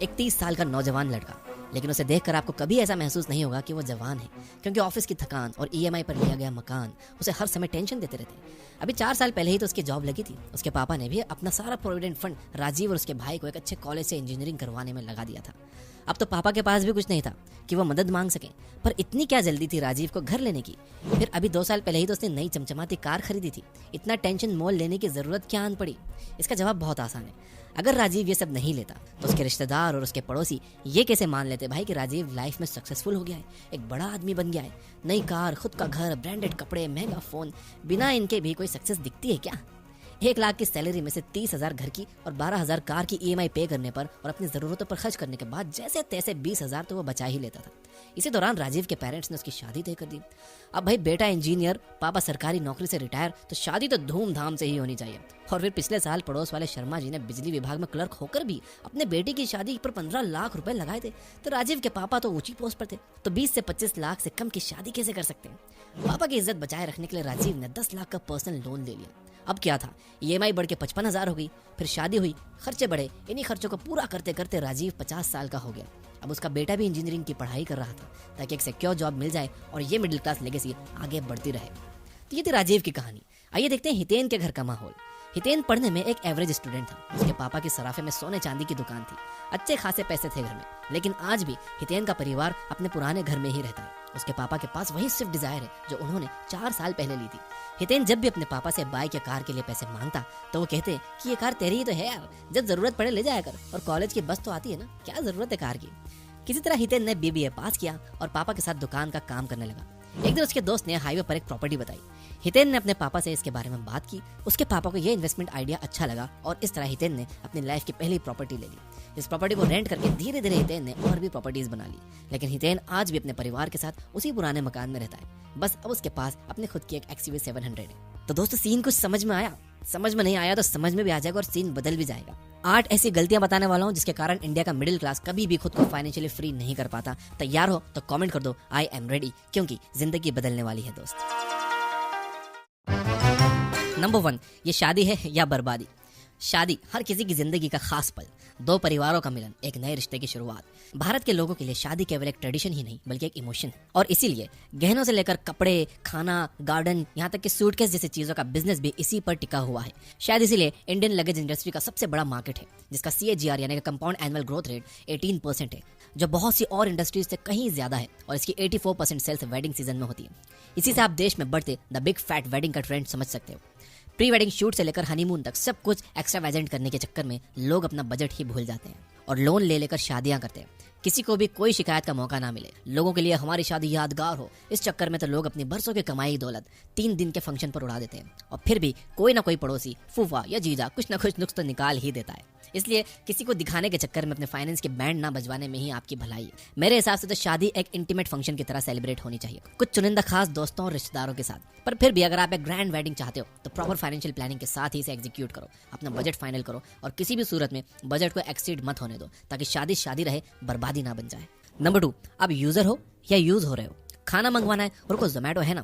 एक 30 साल का नौजवान लड़का, लेकिन उसे देखकर आपको कभी ऐसा महसूस नहीं होगा कि वो जवान है, क्योंकि ऑफिस की थकान और ईएमआई पर लिया गया मकान उसे हर समय टेंशन देते रहते हैं। अभी 4 साल पहले ही तो उसकी जॉब लगी थी। उसके पापा ने भी अपना सारा प्रोविडेंट फंड राजीव और उसके भाई को एक अच्छे कॉलेज से इंजीनियरिंग करवाने में लगा दिया था। अब तो पापा के पास भी कुछ नहीं था कि वो मदद मांग सके, पर इतनी क्या जल्दी थी राजीव को घर लेने की। फिर अभी 2 साल पहले ही तो उसने नई चमचमाती कार खरीदी थी। इतना टेंशन मोल लेने की जरूरत क्या आन पड़ी? इसका जवाब बहुत आसान है। अगर राजीव ये सब नहीं लेता तो उसके रिश्तेदार और उसके पड़ोसी ये कैसे मान लेते भाई कि राजीव लाइफ में सक्सेसफुल हो गया है, एक बड़ा आदमी बन गया है, नई कार, खुद का घर, ब्रांडेड कपड़े, महंगा फोन। बिना इनके भी कोई सक्सेस दिखती है क्या? 1 लाख की सैलरी में से 30,000 घर की और 12,000 कार की ईएमआई पे करने पर और अपनी जरूरतों पर खर्च करने के बाद जैसे तैसे 20,000 तो वो बचा ही लेता था। इसी दौरान राजीव के पेरेंट्स ने उसकी शादी तय कर दी। अब भाई बेटा इंजीनियर, पापा सरकारी नौकरी से रिटायर, तो शादी तो धूमधाम से ही होनी चाहिए। और फिर पिछले साल पड़ोस वाले शर्मा जी ने बिजली विभाग में क्लर्क होकर भी अपने बेटे की शादी पर 15 लाख रुपए लगाए थे। तो राजीव के पापा तो ऊंची पोस्ट पर थे, तो 20 से 25 लाख से कम की शादी कैसे कर सकते हैं? पापा की इज्जत बचाए रखने के लिए राजीव ने 10 लाख का पर्सनल लोन ले लिया। अब क्या था, ईएमआई बढ़ के 55,000 हो गई, फिर शादी हुई, खर्चे बढ़े। इन्हीं खर्चों को पूरा करते करते राजीव 50 साल का हो गया। अब उसका बेटा भी इंजीनियरिंग की पढ़ाई कर रहा था ताकि एक सिक्योर जॉब मिल जाए और ये मिडिल क्लास लेगेसी आगे बढ़ती रहे। तो ये थी राजीव की कहानी। आइए देखते हैं हितेन के घर का माहौल। हितेन पढ़ने में एक एवरेज स्टूडेंट था। उसके पापा की सराफे में सोने चांदी की दुकान थी, अच्छे खासे पैसे थे घर में, लेकिन आज भी हितेन का परिवार अपने पुराने घर में ही रहता है। उसके पापा के पास वही स्विफ्ट डिजायर है जो उन्होंने 4 साल पहले ली थी। हितेन जब भी अपने पापा से बाइक या कार के लिए पैसे मांगता तो वो कहते कि ये कार तेरी ही तो है यार, जब जरूरत पड़े ले जाया कर, और कॉलेज की बस तो आती है ना, क्या जरूरत है कार की। किसी तरह हितेन ने बीबीए पास किया और पापा के साथ दुकान का काम करने लगा। एक दिन उसके दोस्त ने हाईवे पर एक प्रॉपर्टी बताई। हितेन ने अपने पापा से इसके बारे में बात की। उसके पापा को ये इन्वेस्टमेंट आइडिया अच्छा लगा और इस तरह हितेन ने अपनी लाइफ की पहली प्रॉपर्टी ले ली। इस प्रॉपर्टी को रेंट करके धीरे धीरे हितेन ने और भी प्रॉपर्टीज बना ली। लेकिन हितेन आज भी अपने परिवार के साथ उसी पुराने मकान में रहता है, बस अब उसके पास अपनी खुद की एक XUV 700 है। तो दोस्तों, सीन कुछ समझ में आया? समझ में नहीं आया तो समझ में भी आ जाएगा और सीन बदल भी जाएगा। 8 ऐसी गलतियां बताने वाला हूं जिसके कारण इंडिया का मिडिल क्लास कभी भी खुद को फाइनेंशियली फ्री नहीं कर पाता। तैयार हो तो कमेंट कर दो, आई एम रेडी, क्योंकि जिंदगी बदलने वाली है दोस्त। नंबर 1, ये शादी है या बर्बादी। शादी हर किसी की जिंदगी का खास पल, 2 परिवारों का मिलन, एक नए रिश्ते की शुरुआत। भारत के लोगों के लिए शादी केवल एक ट्रेडिशन ही नहीं बल्कि एक इमोशन है, और इसीलिए गहनों से लेकर कपड़े, खाना, गार्डन, यहाँ तक कि सूटकेस जैसी चीजों का बिजनेस भी इसी पर टिका हुआ है। शायद इसीलिए इंडियन लगेज इंडस्ट्री का सबसे बड़ा मार्केट है, जिसका CAGR यानी कि कंपाउंड एनुअल ग्रोथ रेट 18% है, जो बहुत सी और इंडस्ट्रीज से कहीं ज्यादा है, और इसकी 84% सेल्स वेडिंग सीजन में होती है। इसी से आप देश में बढ़ते द बिग फैट वेडिंग का ट्रेंड समझ सकते हो। प्री वेडिंग शूट से लेकर हनीमून तक सब कुछ एक्स्ट्रावेजेंट करने के चक्कर में लोग अपना बजट ही भूल जाते हैं और लोन ले लेकर शादियां करते हैं। किसी को भी कोई शिकायत का मौका ना मिले, लोगों के लिए हमारी शादी यादगार हो, इस चक्कर में तो लोग अपनी बरसों की कमाई दौलत 3 दिन के फंक्शन पर उड़ा देते हैं, और फिर भी कोई ना कोई पड़ोसी, फूफा या जीजा कुछ ना कुछ नुक्स तो निकाल ही देता है। इसलिए किसी को दिखाने के चक्कर में अपने फाइनेंस के बैंड ना बजवाने में ही आपकी भलाई है। मेरे हिसाब से तो शादी एक इंटीमेट फंक्शन की तरह सेलिब्रेट होनी चाहिए, कुछ चुनिंदा खास दोस्तों और रिश्तेदारों के साथ। पर फिर भी अगर आप एक ग्रैंड वेडिंग चाहते हो तो प्रॉपर फाइनेंशियल प्लानिंग के साथ ही इसे एग्जीक्यूट करो, अपना बजट फाइनल करो, और किसी भी सूरत में बजट को एक्सीड मत होने दो, ताकि शादी शादी रहे, बर्बादी ना बन जाए। नंबर 2, आप यूजर हो या यूज हो रहे हो। खाना मंगवाना है, रुको ज़ोमैटो है ना,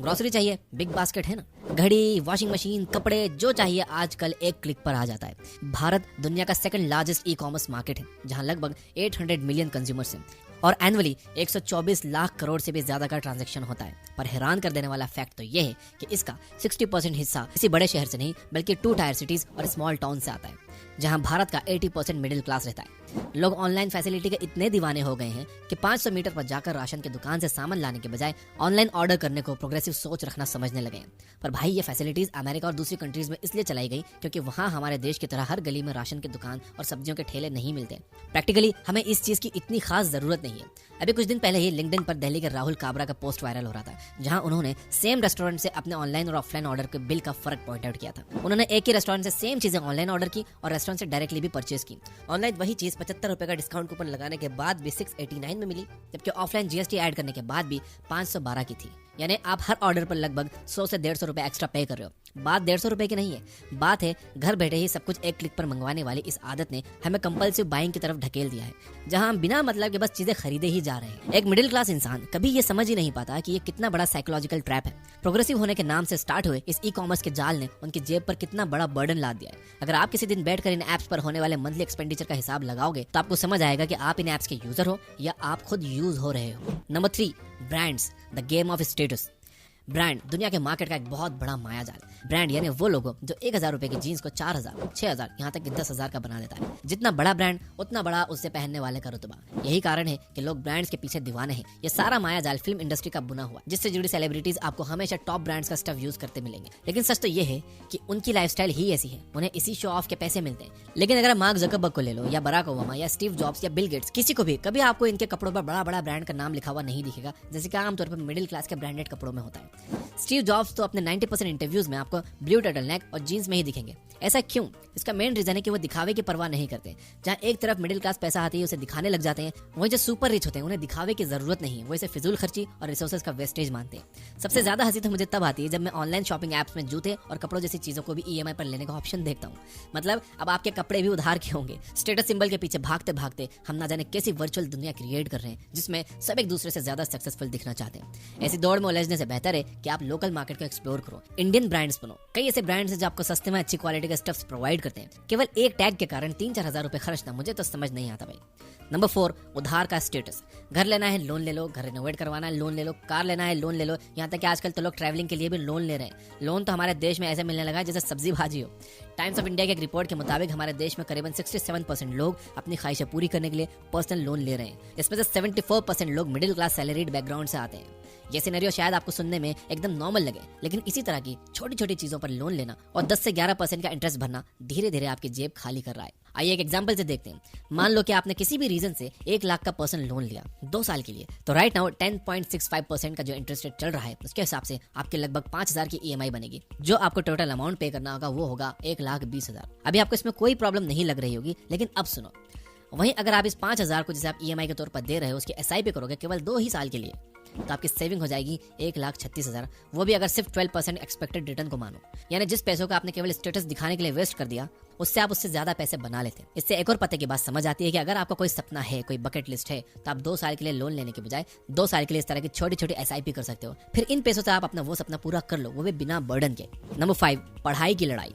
ग्रोसरी चाहिए, बिग बास्केट है ना, घड़ी, वॉशिंग मशीन, कपड़े, जो चाहिए आजकल एक क्लिक पर आ जाता है। भारत दुनिया का 2nd लार्जेस्ट ई-कॉमर्स मार्केट है, जहां लगभग 800 मिलियन कंज्यूमर्स हैं और एनुअली 124 लाख करोड़ से भी ज्यादा का ट्रांजैक्शन होता है। पर हैरान कर देने वाला फैक्ट तो यह है कि इसका 60% हिस्सा किसी बड़े शहर से नहीं बल्कि 2 टायर सिटीज और स्मॉल टाउन से आता है, जहां भारत का 80% मिडिल क्लास रहता है। लोग ऑनलाइन फैसिलिटी के इतने दीवाने हो गए हैं कि 500 मीटर पर जाकर राशन की दुकान से सामान लाने के बजाय ऑनलाइन ऑर्डर करने को प्रोग्रेसिव सोच रखना समझने लगे हैं। पर भाई, ये फैसिलिटीज अमेरिका और दूसरी कंट्रीज में इसलिए चलाई गई क्योंकि वहां हमारे देश की तरह हर गली में राशन की दुकान और सब्जियों के ठेले नहीं मिलते। प्रैक्टिकली हमें इस चीज की इतनी खास जरूरत नहीं है। अभी कुछ दिन पहले ही लिंक्डइन पर दिल्ली के राहुल काबरा का पोस्ट वायरल हो रहा था, जहां उन्होंने सेम रेस्टोरेंट से अपने ऑनलाइन और ऑफलाइन ऑर्डर के बिल का फर्क पॉइंट आउट किया था। उन्होंने एक ही रेस्टोरेंट से सेम चीजें ऑनलाइन ऑर्डर की और रेस्टोरेंट से डायरेक्टली भी परचेज की। ऑनलाइन वही चीज 75 रुपए का डिस्काउंट कूपन लगाने के बाद भी 689 में मिली, जबकि ऑफलाइन GST ऐड करने के बाद भी 512 की थी। यानी आप हर ऑर्डर पर लगभग 100 से 150 रुपए एक्स्ट्रा पे कर रहे हो। बात 150 रुपए की नहीं है, बात है घर बैठे ही सब कुछ एक क्लिक पर मंगवाने वाली इस आदत ने हमें कंपल्सिव बाइंग की तरफ ढकेल दिया है, जहां हम बिना मतलब के बस चीजें खरीदे ही जा रहे हैं। एक मिडिल क्लास इंसान कभी ये समझ ही नहीं पाता कि ये कितना बड़ा साइकोलॉजिकल ट्रैप है। प्रोग्रेसिव होने के नाम से स्टार्ट हुए इस ई कॉमर्स के जाल ने उनकी जेब पर कितना बड़ा बर्डन लाद दिया है। अगर आप किसी दिन बैठकर इन एप्स पर होने वाले मंथली एक्सपेंडिचर का हिसाब लगाओगे तो आपको समझ आएगा कि आप इन एप्स के यूजर हो या आप खुद यूज हो रहे हो। Number 3, brands, the game of status. Brand दुनिया के मार्केट का एक बहुत बड़ा मायाजाल। ब्रांड यानी वो लोगो जो 1000 रुपए की जीन्स को 4000, 6000, यहाँ तक कि 10,000 का बना देता है। जितना बड़ा ब्रांड उतना बड़ा उससे पहनने वाले का रुतबा। यही कारण है कि लोग ब्रांड्स के पीछे दीवाने हैं। ये सारा मायाजाल फिल्म इंडस्ट्री का बुना हुआ, जिससे जुड़ी सेलिब्रिटीज आपको हमेशा टॉप ब्रांड्स का स्टफ यूज करते मिलेंगे। लेकिन सच तो ये है कि उनकी लाइफस्टाइल ही ऐसी है, उन्हें इसी शो ऑफ के पैसे मिलते हैं। लेकिन अगर मार्क ज़करबर्ग को ले लो, या बराक ओबामा, या स्टीव जॉब्स, या बिल गेट्स, किसी को भी कभी आपको इनके कपड़ों पर बड़ा बड़ा ब्रांड का नाम लिखा हुआ नहीं दिखेगा, जैसे कि आमतौर पर मिडिल क्लास के ब्रांडेड कपड़ों में होता है। स्टीव जॉब्स तो अपने 90% इंटरव्यूज में आपको ब्लू टर्टल नेक और जीन्स में ही दिखेंगे। ऐसा क्यों? इसका मेन रीजन है कि वो दिखावे की परवाह नहीं करते। जहाँ एक तरफ मिडिल क्लास पैसा आती है उसे दिखाने लग जाते हैं, वहीं जो सुपर रिच होते हैं उन्हें दिखावे की जरूरत नहीं है, वो इसे फिजूल खर्ची और रिसोर्सेज का वेस्टेज मानते हैं। सबसे ज्यादा हंसी तो मुझे तब आती है जब मैं ऑनलाइन शॉपिंग एप्स में जूते और कपड़ों जैसी चीजों को भी EMI पर लेने का ऑप्शन देखता हूँ। मतलब अब आपके कपड़े भी उधार के होंगे। स्टेटस सिंबल के पीछे भागते भागते हम ना जाने कैसी वर्चुअल दुनिया क्रिएट कर रहे हैं जिसमें सब एक दूसरे से ज्यादा सक्सेसफुल दिखना चाहते हैं। ऐसी दौड़ में उलझने से बेहतर है कि आप लोकल मार्केट को एक्सप्लोर करो, इंडियन ब्रांड्स बनो। कई ऐसे ब्रांड्स हैं जो आपको सस्ते में अच्छी क्वालिटी के स्टफ्स प्रोवाइड करते हैं। केवल एक टैग के कारण 3-4 हजार रुपए खर्चना मुझे तो समझ नहीं आता भाई। नंबर 4, उधार का स्टेटस। घर लेना है लोन ले लो, घर रिनोवेट करवाना है लोन ले लो, कार लेना है लोन ले लो, यहाँ तक कि आजकल तो लोग ट्रैवलिंग के लिए भी लोन ले रहे हैं। लोन तो हमारे देश में ऐसे मिलने लगा है जैसे सब्जी भाजी हो। टाइम्स ऑफ इंडिया की एक रिपोर्ट के मुताबिक हमारे देश में करीबन 67% लोग अपनी ख्वाहिशें पूरी करने के लिए पर्सनल लोन ले रहे हैं। इसमें से 74% लोग मिडिल क्लास सैलरीड बैकग्राउंड से आते हैं। ये सिनेरियो शायद आपको सुनने में एकदम नॉर्मल लगे, लेकिन इसी तरह की छोटी छोटी चीजों पर लोन लेना और 10 से 11% का इंटरेस्ट भरना धीरे धीरे आपकी जेब खाली कर रहा है। आइए एक एग्जांपल से देखते हैं। मान लो कि आपने किसी भी रीजन से 1 लाख का पर्सनल लोन लिया 2 साल के लिए, तो राइट नाउ 10.65% का जो इंटरेस्ट रेट चल रहा है उसके हिसाब से आपके लगभग 5,000 की EMI बनेगी। जो आपको टोटल अमाउंट पे करना होगा वो होगा 1,20,000। अभी आपको इसमें कोई प्रॉब्लम नहीं लग रही होगी, लेकिन अब सुनो, वहीं अगर आप इस 5,000 को जैसे आप EMI के तौर पर दे रहे हो उसकी SIP करोगे केवल 2 ही साल के लिए, तो आपकी सेविंग हो जाएगी 1,36,000। वो भी अगर सिर्फ 12% एक्सपेक्टेड रिटर्न को मानो। यानी जिस पैसों का आपने केवल स्टेटस दिखाने के लिए वेस्ट कर दिया, उससे आप उससे ज्यादा पैसे बना लेते हैं। इससे एक और पते की बात समझ आती है कि अगर आपका कोई सपना है, कोई बकेट लिस्ट है, तो आप 2 साल के लिए लोन लेने के बजाय 2 साल के लिए इस तरह की छोटी छोटी SIP कर सकते हो। फिर इन पैसों से आप अपना वो सपना पूरा कर लो, वो भी बिना बर्डन के। नंबर 5, पढ़ाई की लड़ाई।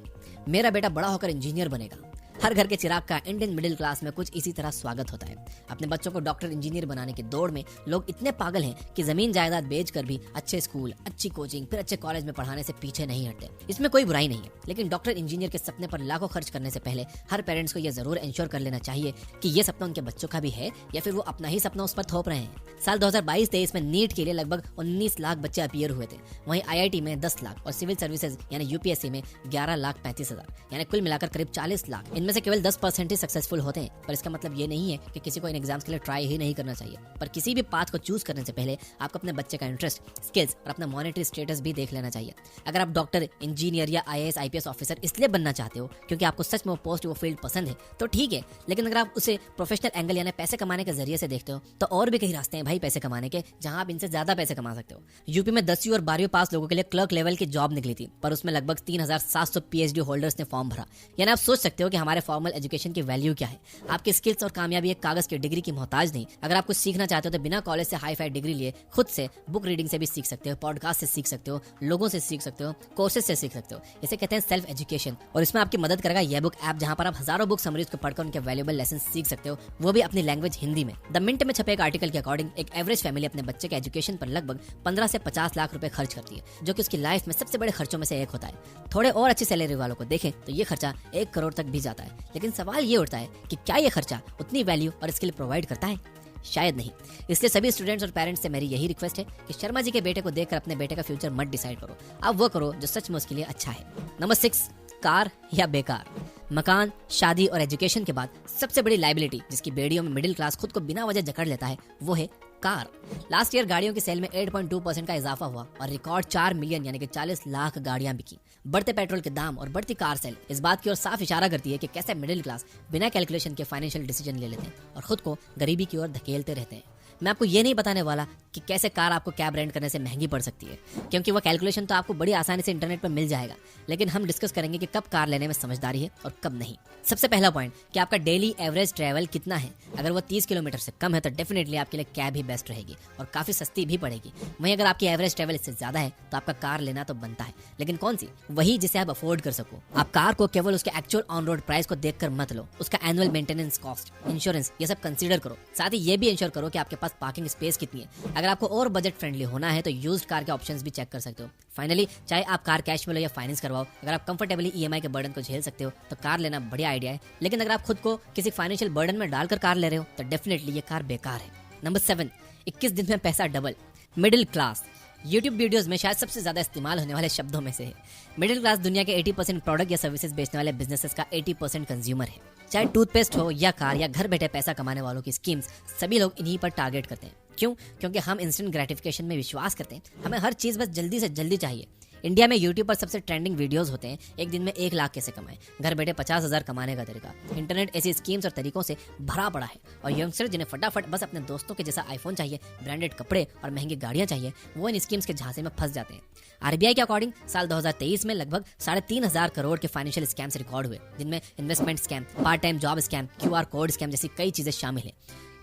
मेरा बेटा बड़ा होकर इंजीनियर बनेगा। हर घर के चिराग का इंडियन मिडिल क्लास में कुछ इसी तरह स्वागत होता है। अपने बच्चों को डॉक्टर इंजीनियर बनाने की दौड़ में लोग इतने पागल हैं कि जमीन जायदाद बेचकर भी अच्छे स्कूल, अच्छी कोचिंग, फिर अच्छे कॉलेज में पढ़ाने से पीछे नहीं हटते। इसमें कोई बुराई नहीं है, लेकिन डॉक्टर इंजीनियर के सपने पर लाखों खर्च करने से पहले हर पेरेंट्स को यह जरूर इंश्योर कर लेना चाहिए कि ये सपना उनके बच्चों का भी है या फिर वो अपना ही सपना उस पर थोप रहे हैं। साल 2022-23 में नीट के लिए लगभग 19 लाख बच्चे अपीयर हुए थे। वहीं IIT में 10 लाख और सिविल सर्विसेज यानी UPSC में 11,35,000, यानी कुल मिलाकर करीब 40 लाख। इनमें से केवल 10% सक्सेसफुल होते हैं। पर इसका मतलब ये नहीं है कि किसी को इन एग्जाम्स के लिए ट्राई ही नहीं करना चाहिए। पर किसी भी पाथ को चूज करने से पहले आपको अपने बच्चे का इंटरेस्ट, स्किल्स और अपना मॉनेटरी स्टेटस भी देख लेना चाहिए। अगर आप डॉक्टर, इंजीनियर या IAS IPS ऑफिसर इसलिए बनना चाहते हो क्योंकि आपको सच में वो पोस्ट, वो फील्ड पसंद है, तो ठीक है। लेकिन अगर आप उसे प्रोफेशनल एंगल यानी पैसे कमाने के जरिए से देखते हो, तो और भी कई रास्ते हैं भाई पैसे कमाने के, जहां आप इनसे ज्यादा पैसे कमा सकते हो। यूपी में 10वीं और 12वीं पास लोगों के लिए क्लर्क लेवल की जॉब निकली थी, पर उसमें लगभग 3,700 PhD होल्डर्स ने फॉर्म भरा। यानी आप सोच सकते हो कि हमारे फॉर्मल एजुकेशन की वैल्यू क्या है। आपकी स्किल्स और कामयाबी एक कागज की डिग्री की मोहताज नहीं। अगर आप कुछ सीखना चाहते हो तो बिना कॉलेज से हाई फाई डिग्री लिए खुद से बुक रीडिंग से भी सीख सकते हो, पॉडकास्ट से सीख सकते हो, लोगों से सीख सकते हो, कोर्सेज से सीख सकते हो। इसे कहते हैं सेल्फ एजुकेशन। और इसमें आपकी मदद करेगा ये बुक ऐप, जहां पर आप हजारों बुक समरीज को पढ़कर उनके वैल्यूएबल लेसन सीख सकते हो, वो भी अपनी लैंग्वेज हिंदी में। द मिंट में छपे एक आर्टिकल के अकॉर्डिंग एक एवरेज फैमिली अपने बच्चे के एजुकेशन पर लगभग 15 से 50 लाख रुपए खर्च करती है, जो कि उसकी लाइफ में सबसे बड़े खर्चों में से एक होता है। थोड़े और अच्छी सैलरी वालों को देखें तो ये खर्चा 1 करोड़ तक भी जाता है। लेकिन सवाल ये उठता है कि क्या ये खर्चा उतनी वैल्यू और स्किल प्रोवाइड करता है? शायद नहीं। इसलिए सभी स्टूडेंट्स और पेरेंट्स से मेरी यही रिक्वेस्ट है कि शर्मा जी के बेटे को देखकर अपने बेटे का फ्यूचर मत डिसाइड करो। आप वो करो जो सच में उसके लिए अच्छा है। नंबर 6, कार या बेकार। मकान, शादी और एजुकेशन के बाद सबसे बड़ी लाइबिलिटी जिसकी बेड़ियों में मिडिल क्लास खुद को बिना वजह जकड़ लेता है, वो है कार। लास्ट ईयर गाड़ियों की सेल में 8.2% का इजाफा हुआ और रिकॉर्ड 4 मिलियन यानी कि 40 लाख गाड़ियां बिकी। बढ़ते पेट्रोल के दाम और बढ़ती कार सेल इस बात की ओर साफ इशारा करती है कि कैसे मिडिल क्लास बिना कैलकुलेशन के फाइनेंशियल डिसीजन ले लेते हैं और खुद को गरीबी की ओर धकेलते रहते हैं। मैं आपको ये नहीं बताने वाला कि कैसे कार आपको कैब रेंट करने से महंगी पड़ सकती है, क्योंकि वो कैलकुलेशन तो आपको बड़ी आसानी से इंटरनेट पर मिल जाएगा। लेकिन हम डिस्कस करेंगे कि कब कार लेने में समझदारी है और कब नहीं। सबसे पहला पॉइंट कि आपका डेली एवरेज ट्रैवल कितना है। अगर वो 30 किलोमीटर से कम है तो डेफिनेटली आपके लिए कैब ही बेस्ट रहेगी और काफ़ी सस्ती भी पड़ेगी। वहीं अगर आपकी एवरेज ट्रैवल इससे ज़्यादा है तो आपका कार लेना तो बनता है, लेकिन कौन सी? वही जिसे आप अफोर्ड कर सको। आप कार को केवल उसके एक्चुअल ऑन रोड प्राइस को देखकर मत लो, उसका एनुअल मेंटेनेंस कॉस्ट, इंश्योरेंस, ये सब कंसीडर करो। साथ ही ये भी इंश्योर करो कि आपके पास पार्किंग स्पेस कितनी है। अगर आपको और बजट फ्रेंडली होना है तो यूज्ड कार के ऑप्शंस भी चेक कर सकते हो। फाइनली, चाहे आप कार कैश में लो या फाइनेंस करवाओ, अगर आप कंफर्टेबली ईएमआई के बर्डन को झेल सकते हो तो कार लेना बढ़िया आइडिया है। लेकिन अगर आप खुद को किसी फाइनेंशियल बर्डन में डालकर कार ले रहे हो तो डेफिनेटली ये कार बेकार है। नंबर 7, 21 दिन में पैसा double. Middle class YouTube videos में शायद सबसे ज्यादा इस्तेमाल होने वाले शब्दों में से है। मिडिल क्लास दुनिया के 80% प्रोडक्ट या सर्विसेज बेचने वाले बिजनेसेस का 80% कंज्यूमर है। चाहे टूथपेस्ट हो या कार या घर बैठे पैसा कमाने वालों की स्कीम्स, सभी लोग इन्हीं पर टारगेट करते हैं। क्यों? क्योंकि हम इंस्टेंट ग्रेटिफिकेशन में विश्वास करते हैं। हमें हर चीज़ बस जल्दी से जल्दी चाहिए। इंडिया में यूट्यूब पर सबसे ट्रेंडिंग वीडियोस होते हैं एक दिन में 1 लाख कैसे कमाएं, घर बैठे 50,000 कमाने का तरीका। इंटरनेट ऐसी स्कीम्स और तरीकों से भरा पड़ा है और यंगस्टर जिन्हें फटाफट बस अपने दोस्तों के जैसा आईफोन चाहिए, ब्रांडेड कपड़े और महंगी गाड़ियां चाहिए, वो इन स्कीम्स के झांसे में फंस जाते हैं। आरबीआई के अकॉर्डिंग साल 2023 में लगभग 3,500 करोड़ के फाइनेंशियल स्कैम्स रिकॉर्ड हुए, जिनमें investment scam, part time job scam, QR code scam जैसी कई चीजें शामिल हैं।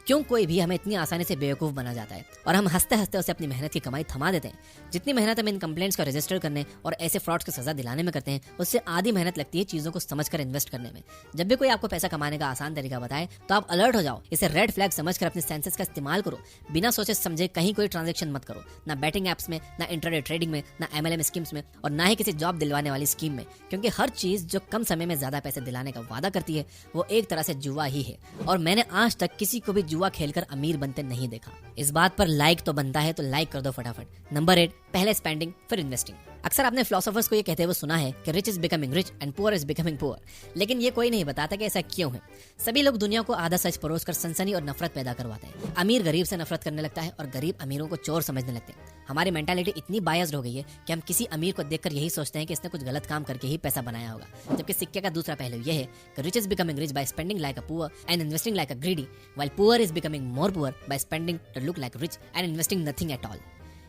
क्यों कोई भी हमें इतनी आसानी से बेवकूफ़ बना जाता है और हम हंसते हंसते उसे अपनी मेहनत की कमाई थमा देते हैं। जितनी मेहनत हम इन कंप्लेंट्स को रजिस्टर करने और ऐसे फ्रॉड्स को सजा दिलाने में करते हैं, उससे आधी मेहनत लगती है चीज़ों को समझकर इन्वेस्ट करने में। जब भी कोई आपको पैसा कमाने का आसान तरीका बताए तो आप अलर्ट हो जाओ, इसे रेड फ्लैग समझकर अपने सेंसेस का इस्तेमाल करो। बिना सोचे समझे कहीं कोई ट्रांजेक्शन मत करो, ना बैटिंग एप्स में, ना इंट्राडे ट्रेडिंग में, ना MLM स्कीम्स में और ना ही किसी जॉब दिलवाने वाली स्कीम में, क्योंकि हर चीज़ जो कम समय में ज़्यादा पैसे दिलाने का वादा करती है वो एक तरह से जुआ ही है। और मैंने आज तक किसी को भी जुआ खेलकर अमीर बनते नहीं देखा। इस बात पर लाइक तो बनता है तो लाइक कर दो फटाफट। नंबर 8, पहले स्पेंडिंग फिर इन्वेस्टिंग। अक्सर आपने फिलोसोफर्स को ये कहते हुए सुना है कि rich is becoming rich and poor is becoming poor, लेकिन ये कोई नहीं बताता कि ऐसा क्यों है। सभी लोग दुनिया को आधा सच परोस कर सनसनी और नफरत पैदा करवाते हैं। अमीर गरीब से नफरत करने लगता है और गरीब अमीरों को चोर समझने लगते हैं। हमारी मेंटालिटी इतनी बायस्ड हो गई है कि हम किसी अमीर को देखकर यही सोचते हैं कि इसने कुछ गलत काम करके ही पैसा बनाया होगा, जबकि सिक्के का दूसरा पहलू यह है कि rich is becoming rich by spending like a poor and investing like a greedy, while poor is becoming more poor by spending to look like rich and investing nothing at all.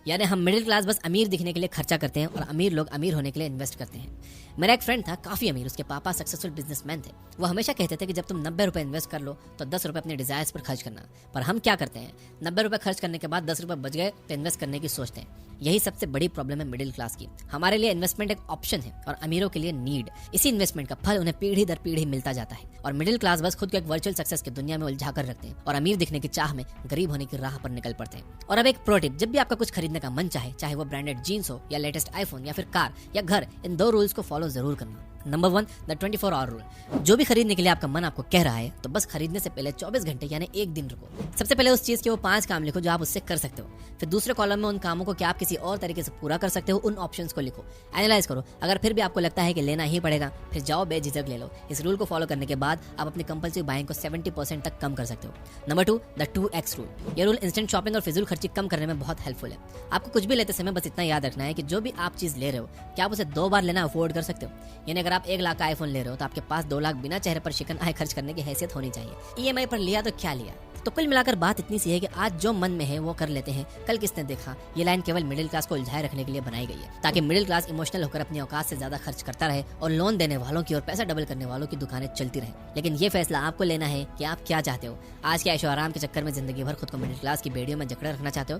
यानी हम middle class बस अमीर दिखने के लिए खर्चा करते हैं और अमीर लोग अमीर होने के लिए इन्वेस्ट करते हैं। मेरा एक फ्रेंड था काफ़ी अमीर, उसके पापा सक्सेसफुल बिजनेसमैन थे। वो हमेशा कहते थे कि जब तुम 90 रुपए इन्वेस्ट कर लो तो 10 रुपए अपने डिजायर्स पर खर्च करना। पर हम क्या करते हैं, 90 रुपए खर्च करने के बाद 10 रुपए बच गए तो इन्वेस्ट करने की सोचते हैं। यही सबसे बड़ी प्रॉब्लम है मिडिल क्लास की। हमारे लिए इन्वेस्टमेंट एक ऑप्शन है और अमीरों के लिए नीड। इसी इन्वेस्टमेंट का फल उन्हें पीढ़ी दर पीढ़ी मिलता जाता है और मिडिल क्लास बस खुद को एक वर्चुअल सक्सेस की दुनिया में उलझा कर रखते हैं और अमीर दिखने की चाह में गरीब होने की राह पर निकल पड़ते हैं। और अब एक प्रो टिप, जब भी आपका कुछ खरीदने का मन चाहे वो ब्रांडेड जीन्स हो या लेटेस्ट आईफोन या फिर कार या घर, इन 2 रूल्स को फॉलो जरूर करना। Number 1, the 24 hour rule. जो भी खरीदने के लिए आपका मन आपको कह रहा है तो बस खरीदने से पहले 24 घंटे यानी 1 दिन रुको। सबसे पहले उस चीज के वो 5 काम लिखो जो आप उससे कर सकते हो। फिर दूसरे कॉलम में उन कामों को क्या आप किसी और तरीके से पूरा कर सकते हो, उन ऑप्शंस को लिखो। एनालाइज करो, अगर फिर भी आपको लगता है कि लेना ही पड़ेगा फिर जाओ बेझिझक ले लो। इस रूल को फॉलो करने के बाद आप अपनी कंपल्सिव बाइंग को 70% तक कम कर सकते हो। Number 2, the 2x rule. ये रूल इंस्टेंट शॉपिंग और फिजूल खर्ची कम करने में बहुत हेल्पफुल है। आपको कुछ भी लेते समय बस इतना याद रखना है कि जो भी आप चीज ले रहे हो क्या आप उसे 2 बार लेना अफोर्ड कर सकते हो। यानी अगर आप 1 लाख का आईफोन ले रहे हो तो आपके पास 2 लाख बिना चेहरे पर शिकन आए खर्च करने की हैसियत होनी चाहिए। ईएमआई पर लिया तो क्या लिया। तो कुल मिलाकर बात इतनी सी है कि आज जो मन में है वो कर लेते हैं, कल किसने देखा। ये लाइन केवल मिडिल क्लास को उलझाए रखने के लिए बनाई गई है ताकि मिडिल क्लास इमोशनल होकर अपनी औकात से ज्यादा खर्च करता रहे और लोन देने वालों की और पैसा डबल करने वालों की दुकानें चलती रहे। लेकिन ये फैसला आपको लेना है कि आप क्या चाहते हो। आज के ऐशो आराम के चक्कर में जिंदगी भर खुद को मिडिल क्लास की बेड़ियों में जकड़े रखना चाहते हो